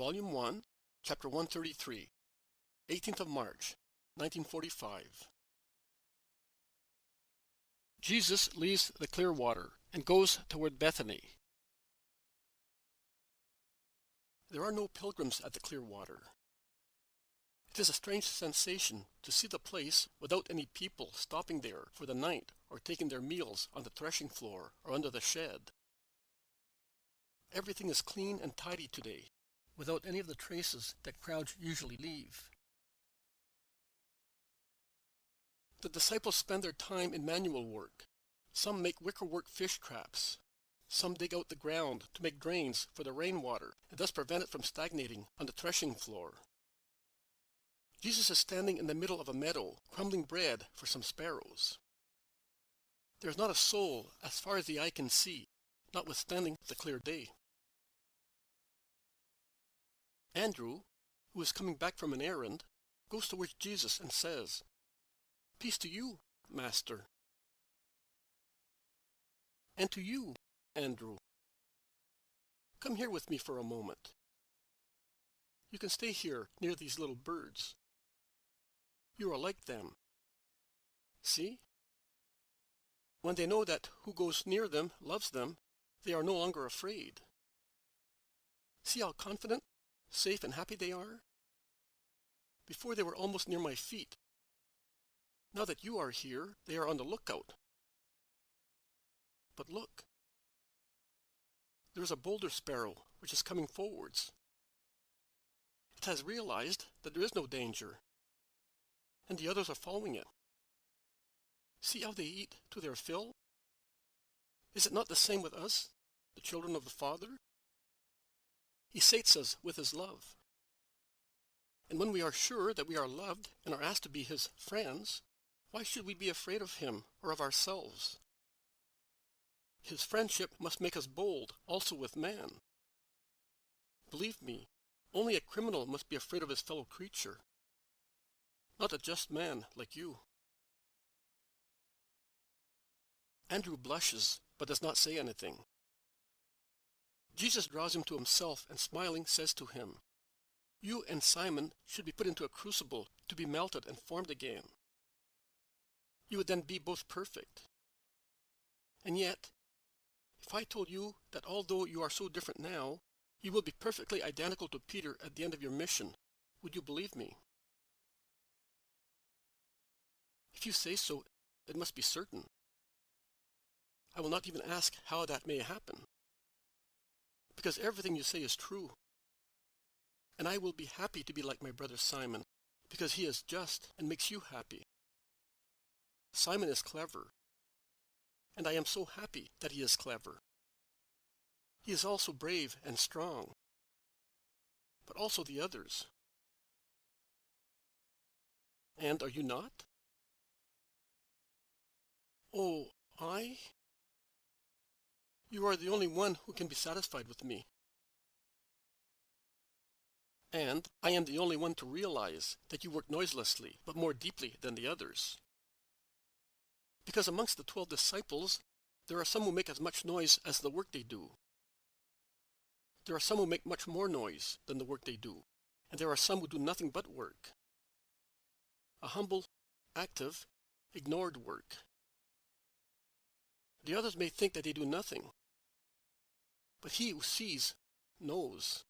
Volume 1, Chapter 133, 18th of March, 1945. Jesus leaves the clear water and goes toward Bethany. There are no pilgrims at the clear water. It is a strange sensation to see the place without any people stopping there for the night or taking their meals on the threshing floor or under the shed. Everything is clean and tidy today, without any of the traces that crowds usually leave. The disciples spend their time in manual work. Some make wickerwork fish traps. Some dig out the ground to make drains for the rainwater and thus prevent it from stagnating on the threshing floor. Jesus is standing in the middle of a meadow, crumbling bread for some sparrows. There is not a soul as far as the eye can see, notwithstanding the clear day. Andrew, who is coming back from an errand, goes towards Jesus and says, "Peace to you, Master." "And to you, Andrew. Come here with me for a moment. You can stay here near these little birds. You are like them. See? When they know that who goes near them loves them, they are no longer afraid. See how confident, safe, and happy they are? Before they were almost near my feet. Now that you are here, they are on the lookout. But look. There is a boulder sparrow which is coming forwards. It has realized that there is no danger, and the others are following it. See how they eat to their fill? Is it not the same with us, the children of the Father? He sates us with his love. And when we are sure that we are loved and are asked to be his friends, why should we be afraid of him or of ourselves? His friendship must make us bold also with man. Believe me, only a criminal must be afraid of his fellow creature, not a just man like you. Andrew blushes, but does not say anything. Jesus draws him to himself and smiling says to him, "You and Simon should be put into a crucible to be melted and formed again. You would then be both perfect. And yet, if I told you that although you are so different now, you will be perfectly identical to Peter at the end of your mission, would you believe me? If you say so, it must be certain. I will not even ask how that may happen, because everything you say is true. And I will be happy to be like my brother Simon, because he is just and makes you happy. Simon is clever, and I am so happy that he is clever. He is also brave and strong, but also the others. And are you not? Oh, I? You are the only one who can be satisfied with me. And I am the only one to realize that you work noiselessly, but more deeply than the others. Because amongst the 12 disciples, there are some who make as much noise as the work they do. There are some who make much more noise than the work they do, and there are some who do nothing but work. A humble, active, ignored work. The others may think that they do nothing, but he who sees knows.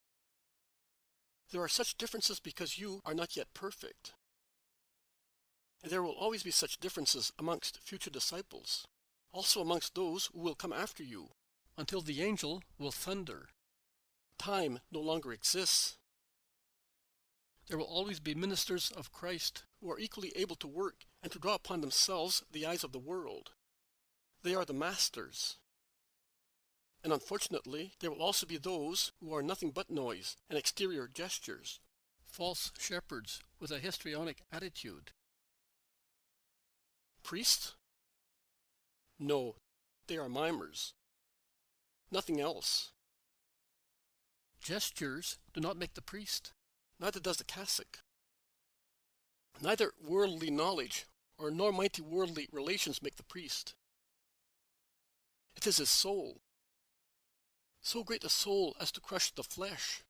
There are such differences because you are not yet perfect. And there will always be such differences amongst future disciples, also amongst those who will come after you, until the angel will thunder. Time no longer exists. There will always be ministers of Christ who are equally able to work and to draw upon themselves the eyes of the world. They are the masters. And unfortunately, there will also be those who are nothing but noise and exterior gestures, false shepherds with a histrionic attitude. Priests? No, they are mimers. Nothing else. Gestures do not make the priest, neither does the cassock. Neither worldly knowledge nor mighty worldly relations make the priest. It is his soul. So great a soul as to crush the flesh.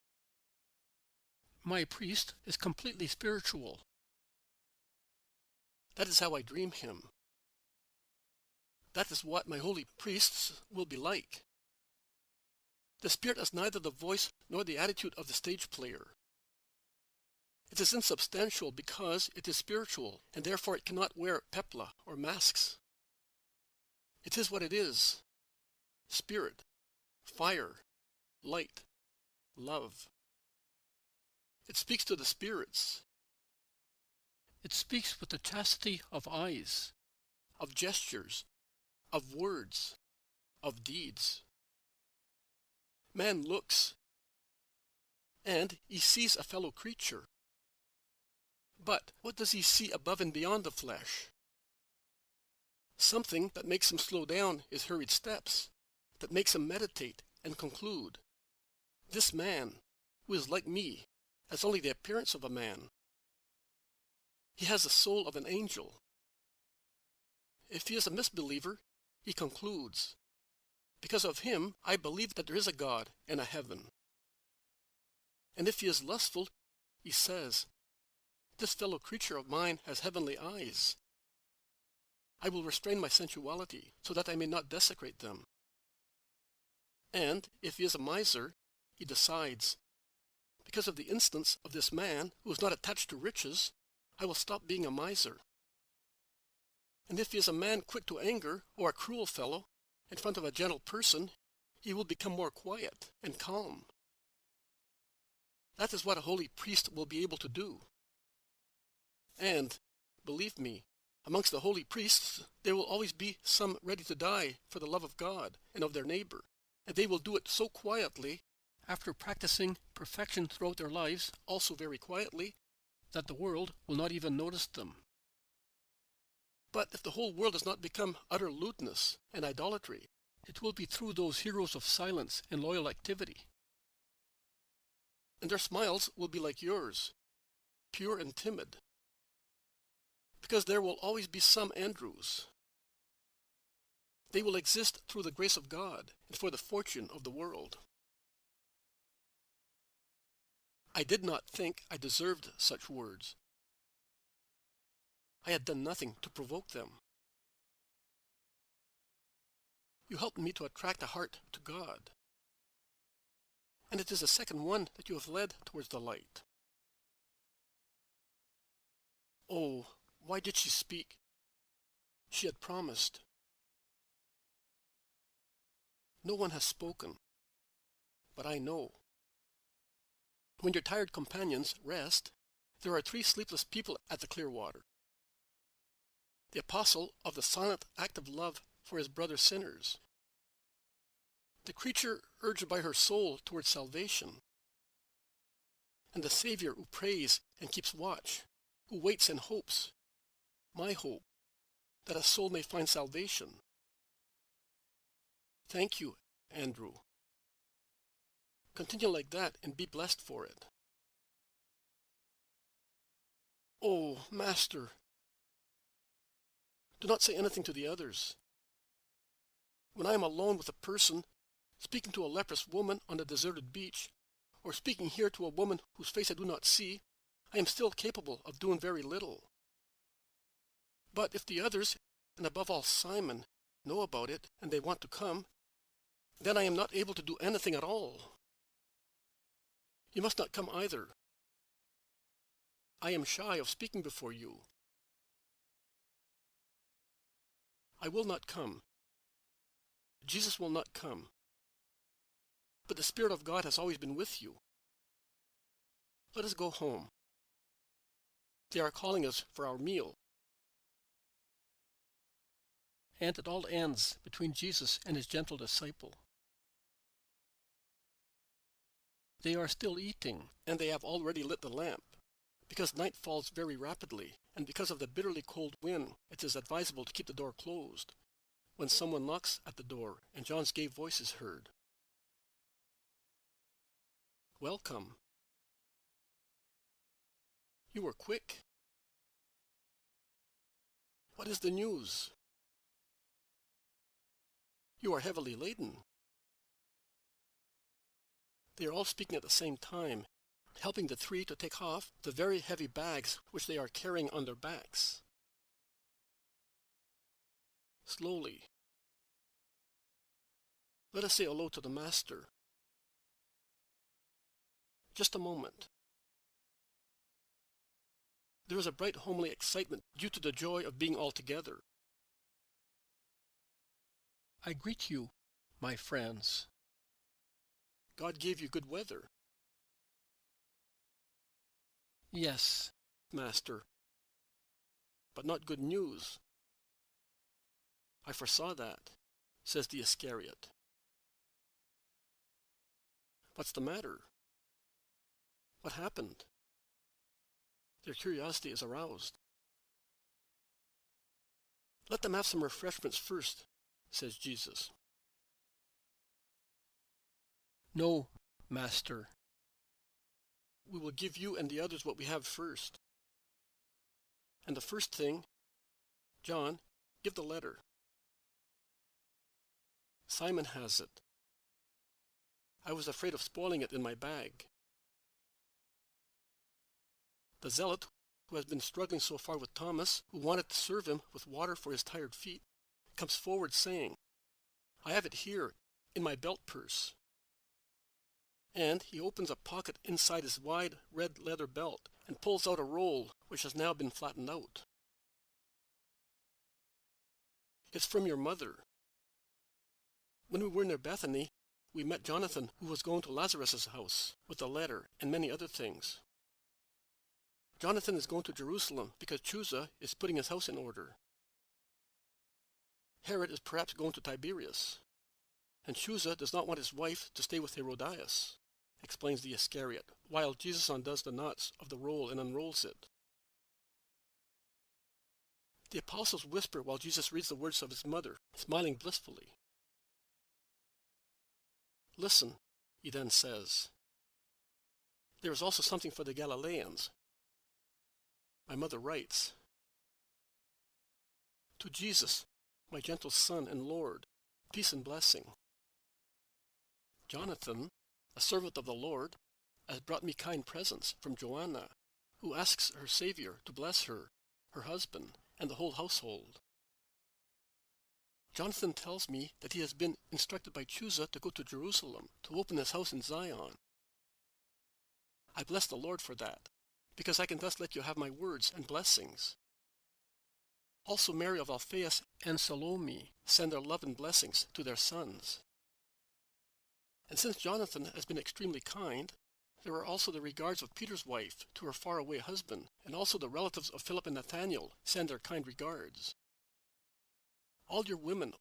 My priest is completely spiritual. That is how I dream him. That is what my holy priests will be like. The spirit has neither the voice nor the attitude of the stage player. It is insubstantial because it is spiritual, and therefore it cannot wear pepla or masks. It is what it is: spirit, fire, light, love. It speaks to the spirits. It speaks with the chastity of eyes, of gestures, of words, of deeds. Man looks, and he sees a fellow creature. But what does he see above and beyond the flesh? Something that makes him slow down his hurried steps, that makes him meditate and conclude. This man, who is like me, has only the appearance of a man. He has the soul of an angel. If he is a misbeliever, he concludes, because of him I believe that there is a God and a heaven. And if he is lustful, he says, this fellow creature of mine has heavenly eyes. I will restrain my sensuality so that I may not desecrate them. And if he is a miser, he decides, because of the instance of this man who is not attached to riches, I will stop being a miser. And if he is a man quick to anger or a cruel fellow, in front of a gentle person, he will become more quiet and calm. That is what a holy priest will be able to do. And, believe me, amongst the holy priests there will always be some ready to die for the love of God and of their neighbor, and they will do it so quietly, after practicing perfection throughout their lives, also very quietly, that the world will not even notice them. But if the whole world does not become utter lewdness and idolatry, it will be through those heroes of silence and loyal activity. And their smiles will be like yours, pure and timid, because there will always be some Andrews. They will exist through the grace of God and for the fortune of the world. I did not think I deserved such words. I had done nothing to provoke them. You helped me to attract a heart to God. And it is the second one that you have led towards the light. Oh, why did she speak? She had promised. No one has spoken, but I know. When your tired companions rest, there are 3 sleepless people at the clear water. The apostle of the silent act of love for his brother sinners. The creature urged by her soul towards salvation. And the Savior who prays and keeps watch, who waits and hopes, my hope, that a soul may find salvation. Thank you, Andrew. Continue like that and be blessed for it. Oh, Master, do not say anything to the others. When I am alone with a person, speaking to a leprous woman on a deserted beach, or speaking here to a woman whose face I do not see, I am still capable of doing very little. But if the others, and above all Simon, know about it and they want to come, then I am not able to do anything at all. You must not come either. I am shy of speaking before you. I will not come. Jesus will not come. But the Spirit of God has always been with you. Let us go home. They are calling us for our meal. And it all ends between Jesus and his gentle disciple. They are still eating, and they have already lit the lamp. Because night falls very rapidly, and because of the bitterly cold wind, it is advisable to keep the door closed, when someone knocks at the door, and John's gay voice is heard. Welcome. You were quick. What is the news? You are heavily laden. They are all speaking at the same time, helping the three to take off the very heavy bags which they are carrying on their backs. Slowly, let us say hello to the Master. Just a moment. There is a bright homely excitement due to the joy of being all together. I greet you, my friends. God gave you good weather. Yes, Master, but not good news. I foresaw that, says the Iscariot. What's the matter? What happened? Their curiosity is aroused. Let them have some refreshments first, says Jesus. No, Master. We will give you and the others what we have first. And the first thing, John, give the letter. Simon has it. I was afraid of spoiling it in my bag. The zealot, who has been struggling so far with Thomas, who wanted to serve him with water for his tired feet, comes forward saying, I have it here, in my belt purse. And he opens a pocket inside his wide red leather belt and pulls out a roll which has now been flattened out. It's from your mother. When we were near Bethany, we met Jonathan, who was going to Lazarus' house with a letter and many other things. Jonathan is going to Jerusalem because Chusa is putting his house in order. Herod is perhaps going to Tiberias, and Chusa does not want his wife to stay with Herodias, explains the Iscariot, while Jesus undoes the knots of the roll and unrolls it. The apostles whisper while Jesus reads the words of his mother, smiling blissfully. Listen, he then says. There is also something for the Galileans. My mother writes, To Jesus, my gentle Son and Lord, peace and blessing. Jonathan, a servant of the Lord, has brought me kind presents from Joanna, who asks her Savior to bless her, her husband, and the whole household. Jonathan tells me that he has been instructed by Chusa to go to Jerusalem to open his house in Zion. I bless the Lord for that, because I can thus let you have my words and blessings. Also Mary of Alphaeus and Salome send their love and blessings to their sons. And since Jonathan has been extremely kind, there are also the regards of Peter's wife to her faraway husband, and also the relatives of Philip and Nathanael send their kind regards. All your women,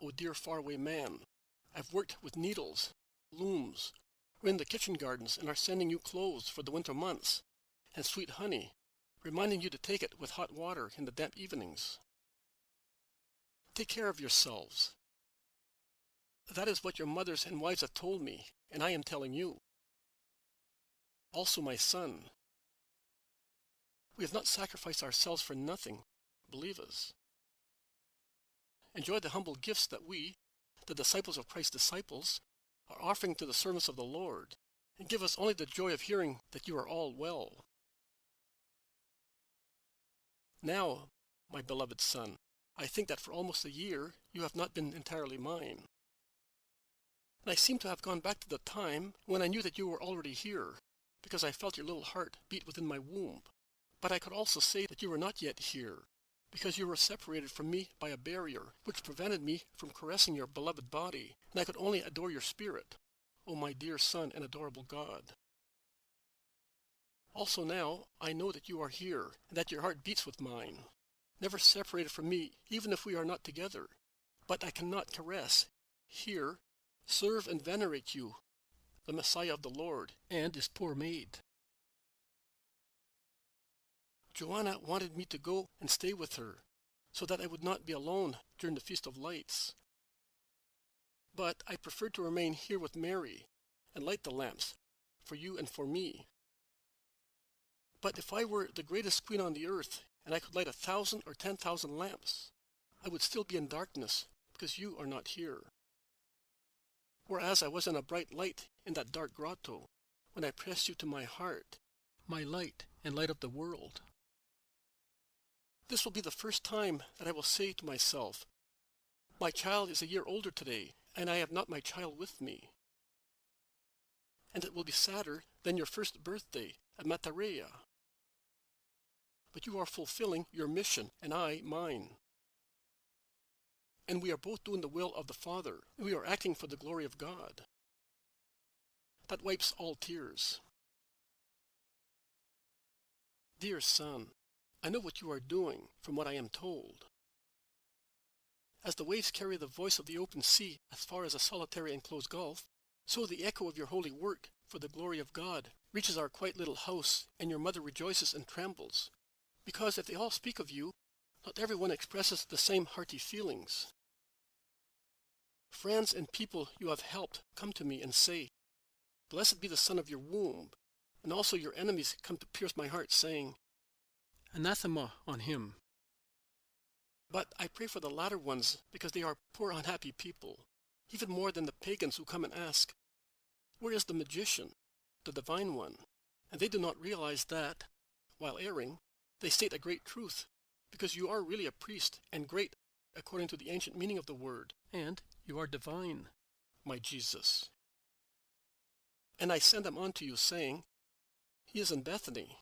O dear faraway man, have worked with needles, looms, or in the kitchen gardens and are sending you clothes for the winter months, and sweet honey, reminding you to take it with hot water in the damp evenings. Take care of yourselves. That is what your mothers and wives have told me, and I am telling you. Also, my son, we have not sacrificed ourselves for nothing, believe us. Enjoy the humble gifts that we, the disciples of Christ's disciples, are offering to the servants of the Lord, and give us only the joy of hearing that you are all well. Now, my beloved son, I think that for almost a year you have not been entirely mine. And I seem to have gone back to the time when I knew that you were already here, because I felt your little heart beat within my womb. But I could also say that you were not yet here, because you were separated from me by a barrier, which prevented me from caressing your beloved body, and I could only adore your spirit, O my dear Son and adorable God. Also now, I know that you are here, and that your heart beats with mine, never separated from me, even if we are not together. But I cannot caress, hear, serve and venerate you, the Messiah of the Lord, and his poor maid. Joanna wanted me to go and stay with her, so that I would not be alone during the Feast of Lights. But I preferred to remain here with Mary and light the lamps for you and for me. But if I were the greatest queen on the earth, and I could light 1,000 or 10,000 lamps, I would still be in darkness, because you are not here. Whereas I was in a bright light in that dark grotto, when I press you to my heart, my light and light of the world. This will be the first time that I will say to myself, my child is a year older today, and I have not my child with me. And it will be sadder than your first birthday at Matarea. But you are fulfilling your mission, and I mine. And we are both doing the will of the Father, and we are acting for the glory of God. That wipes all tears. Dear son, I know what you are doing from what I am told. As the waves carry the voice of the open sea as far as a solitary enclosed gulf, so the echo of your holy work for the glory of God reaches our quiet little house, and your mother rejoices and trembles. Because if they all speak of you, not everyone expresses the same hearty feelings. Friends and people you have helped come to me and say, blessed be the son of your womb, and also your enemies come to pierce my heart, saying, anathema on him. But I pray for the latter ones, because they are poor unhappy people, even more than the pagans who come and ask, where is the magician, the divine one? And they do not realize that, while erring, they state a great truth, because you are really a priest, and great according to the ancient meaning of the word, and you are divine, my Jesus. And I send them on to you, saying, he is in Bethany,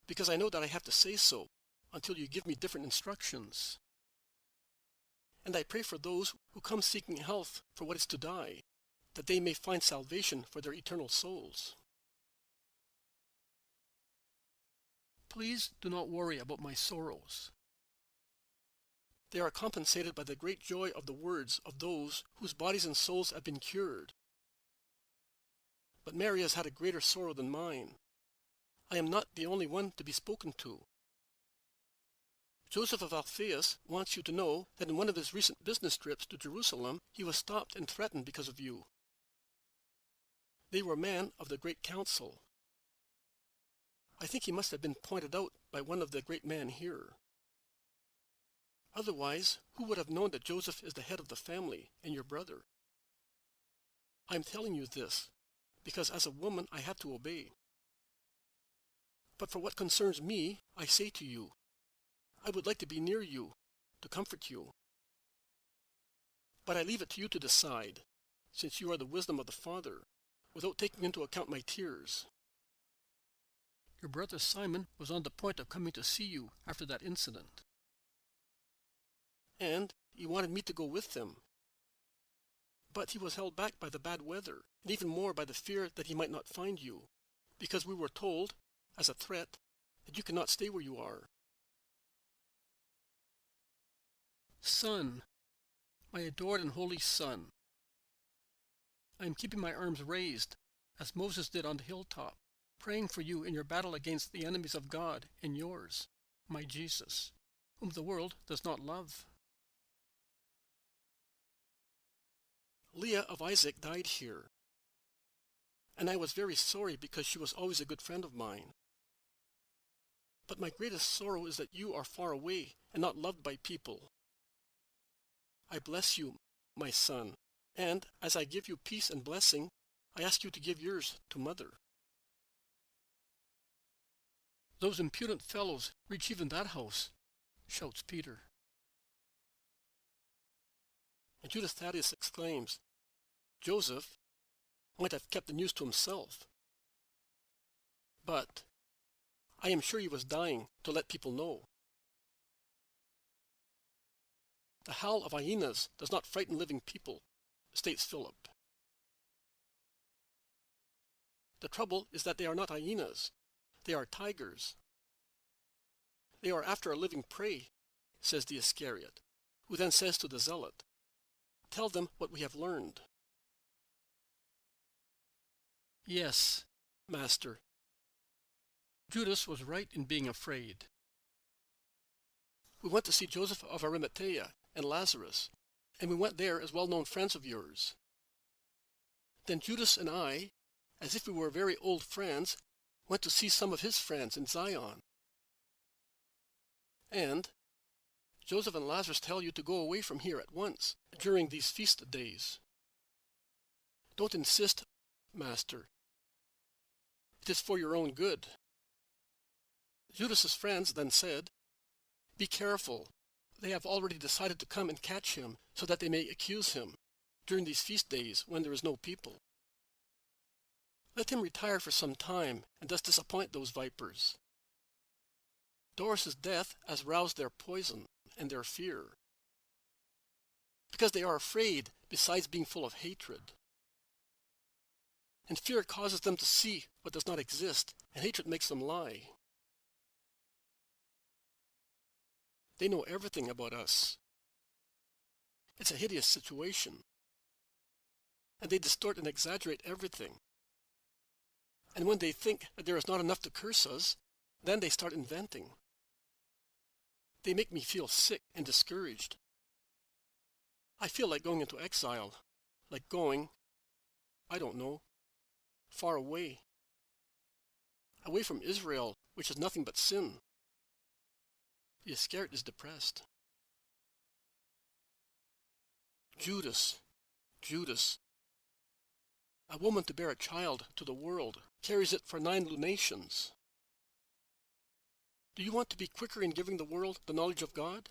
because I know that I have to say so until you give me different instructions. And I pray for those who come seeking health for what is to die, that they may find salvation for their eternal souls. Please do not worry about my sorrows. They are compensated by the great joy of the words of those whose bodies and souls have been cured. But Mary has had a greater sorrow than mine. I am not the only one to be spoken to. Joseph of Alphaeus wants you to know that in one of his recent business trips to Jerusalem, he was stopped and threatened because of you. They were men of the great council. I think he must have been pointed out by one of the great men here. Otherwise, who would have known that Joseph is the head of the family and your brother? I am telling you this, because as a woman I have to obey. But for what concerns me, I say to you, I would like to be near you, to comfort you. But I leave it to you to decide, since you are the wisdom of the Father, without taking into account my tears. Your brother Simon was on the point of coming to see you after that incident. And he wanted me to go with him. But he was held back by the bad weather, and even more by the fear that he might not find you, because we were told, as a threat, that you cannot stay where you are. Son, my adored and holy son, I am keeping my arms raised, as Moses did on the hilltop, praying for you in your battle against the enemies of God and yours, my Jesus, whom the world does not love. Leah of Isaac died here, and I was very sorry because she was always a good friend of mine. But my greatest sorrow is that you are far away and not loved by people. I bless you, my son, and as I give you peace and blessing, I ask you to give yours to Mother. Those impudent fellows reach even that house, shouts Peter. And Judas Thaddeus exclaims, Joseph might have kept the news to himself. But I am sure he was dying to let people know. The howl of hyenas does not frighten living people, states Philip. The trouble is that they are not hyenas. They are tigers. They are after a living prey, says the Iscariot, who then says to the zealot, tell them what we have learned. Yes, Master. Judas was right in being afraid. We went to see Joseph of Arimathea and Lazarus, and we went there as well-known friends of yours. Then Judas and I, as if we were very old friends, went to see some of his friends in Zion. And Joseph and Lazarus tell you to go away from here at once during these feast days. Don't insist, Master, It is for your own good." Judas's friends then said, "Be careful. They have already decided to come and catch him so that they may accuse him during these feast days when there is no people. Let him retire for some time and thus disappoint those vipers." Doris's death has roused their poison and their fear, because they are afraid besides being full of hatred. And fear causes them to see what does not exist, and hatred makes them lie. They know everything about us. It's a hideous situation. And they distort and exaggerate everything. And when they think that there is not enough to curse us, then they start inventing. They make me feel sick and discouraged. I feel like going into exile, like going, I don't know, far away. Away from Israel, which is nothing but sin. The Iscariot is depressed. Judas, Judas. A woman to bear a child to the world carries it for 9 lunations. Do you want to be quicker in giving the world the knowledge of God?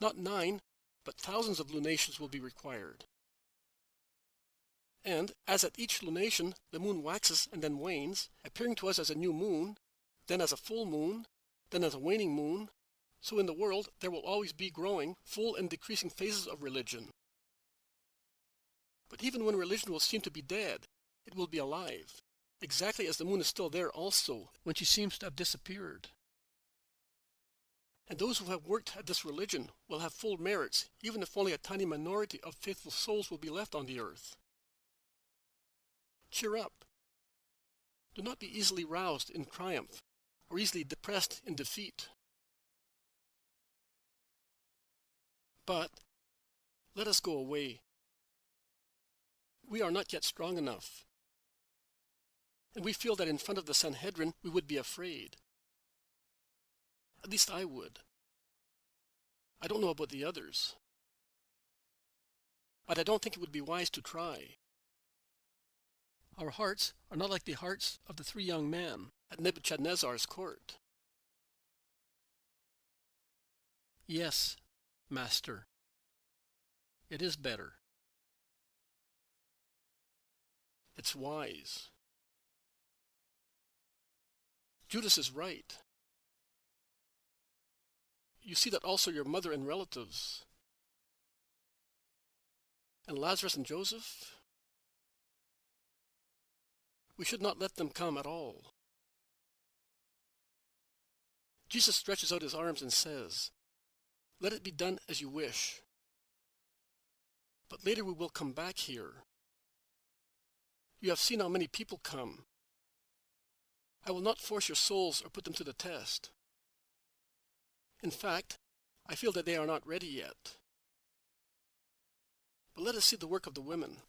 Not 9, but thousands of lunations will be required. And as at each lunation the moon waxes and then wanes, appearing to us as a new moon, then as a full moon, then as a waning moon, so in the world there will always be growing, full and decreasing phases of religion. But even when religion will seem to be dead, it will be alive, exactly as the moon is still there also when she seems to have disappeared. And those who have worked at this religion will have full merits, even if only a tiny minority of faithful souls will be left on the earth. Cheer up. Do not be easily roused in triumph, or easily depressed in defeat. But let us go away. We are not yet strong enough. And we feel that in front of the Sanhedrin we would be afraid. At least I would. I don't know about the others. But I don't think it would be wise to try. Our hearts are not like the hearts of the 3 young men at Nebuchadnezzar's court. Yes, Master. It is better. It's wise. Judas is right. You see that also your mother and relatives, and Lazarus and Joseph, we should not let them come at all. Jesus stretches out his arms and says, "Let it be done as you wish. But later we will come back here. You have seen how many people come. I will not force your souls or put them to the test. In fact, I feel that they are not ready yet. But let us see the work of the women."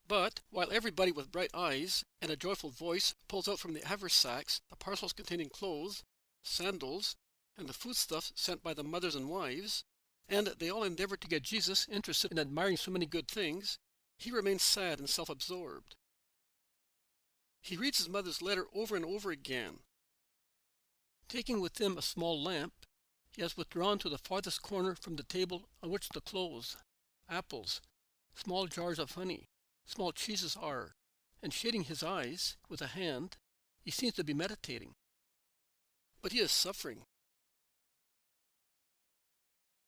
But while everybody with bright eyes and a joyful voice pulls out from the haversacks the parcels containing clothes, sandals, and the foodstuffs sent by the mothers and wives, and they all endeavor to get Jesus interested in admiring so many good things, he remains sad and self-absorbed. He reads his mother's letter over and over again. Taking with him a small lamp, he has withdrawn to the farthest corner from the table on which the clothes, apples, small jars of honey, small cheeses are, and shading his eyes with a hand, he seems to be meditating. But he is suffering.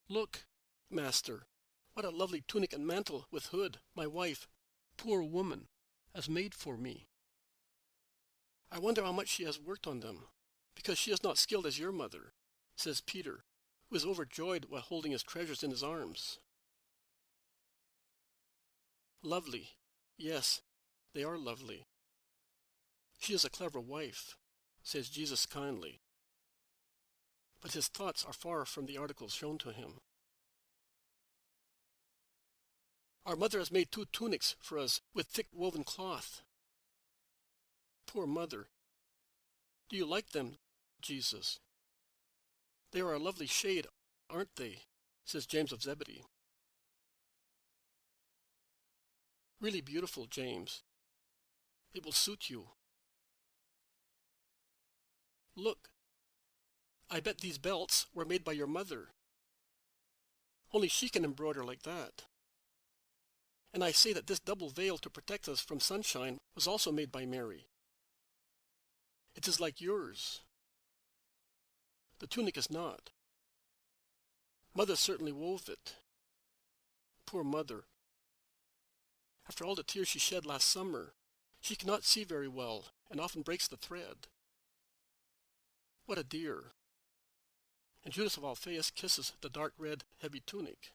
"Look, Master, what a lovely tunic and mantle with hood my wife, poor woman, has made for me. I wonder how much she has worked on them, because she is not skilled as your mother," says Peter, who is overjoyed while holding his treasures in his arms. Lovely. Yes, they are lovely. She is a clever wife, says Jesus kindly. But his thoughts are far from the articles shown to him. "Our mother has made 2 tunics for us with thick woven cloth." Poor mother. "Do you like them, Jesus?" "They are a lovely shade, aren't they?" says James of Zebedee. Really beautiful, James. It will suit you. Look, I bet these belts were made by your mother. Only she can embroider like that. And I say that this double veil to protect us from sunshine was also made by Mary. It is like yours. The tunic is not. Mother certainly wove it. Poor mother. After all the tears she shed last summer, she cannot see very well and often breaks the thread. What a dear. And Judas of Alphaeus kisses the dark red, heavy tunic.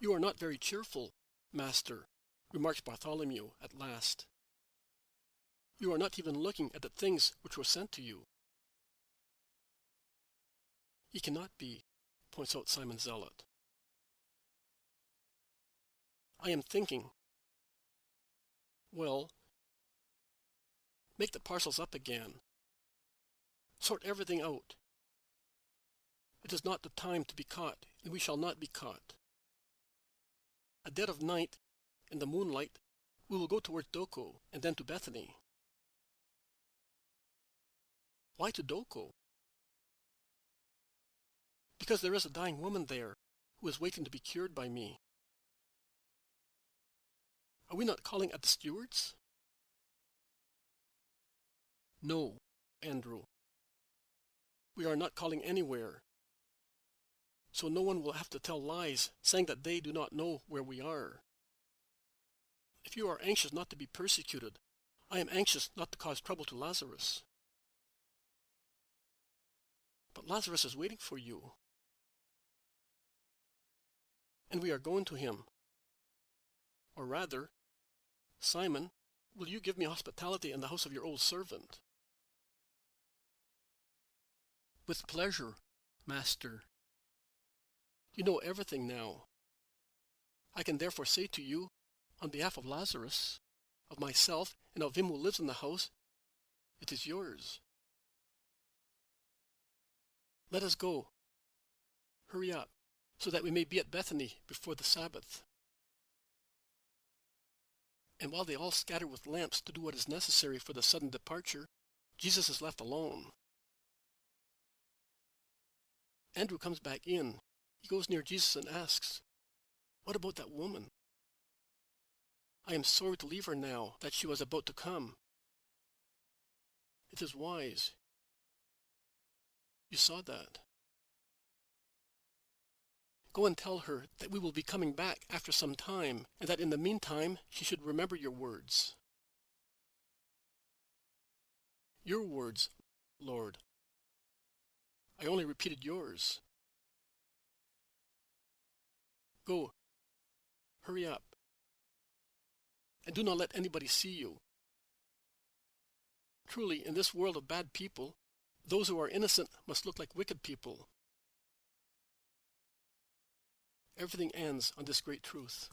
You are not very cheerful, master, remarks Bartholomew at last. You are not even looking at the things which were sent to you. He cannot be, points out Simon Zealot. I am thinking. Well, make the parcels up again. Sort everything out. It is not the time to be caught, and we shall not be caught. At dead of night, in the moonlight, we will go towards Doko and then to Bethany. Why to Doko? Because there is a dying woman there who is waiting to be cured by me. Are we not calling at the steward's? No, Andrew. We are not calling anywhere. So no one will have to tell lies saying that they do not know where we are. If you are anxious not to be persecuted, I am anxious not to cause trouble to Lazarus. But Lazarus is waiting for you. And we are going to him. Or rather, Simon, will you give me hospitality in the house of your old servant? With pleasure, master. You know everything now. I can therefore say to you, on behalf of Lazarus, of myself, and of him who lives in the house, it is yours. Let us go. Hurry up, so that we may be at Bethany before the Sabbath. And while they all scatter with lamps to do what is necessary for the sudden departure, Jesus is left alone. Andrew comes back in. He goes near Jesus and asks, "What about that woman? I am sorry to leave her now that she was about to come. It is wise. You saw that. Go and tell her that we will be coming back after some time, and that in the meantime she should remember your words." Your words, Lord. I only repeated yours. Go. Hurry up. And do not let anybody see you. Truly, in this world of bad people, those who are innocent must look like wicked people. Everything ends on this great truth.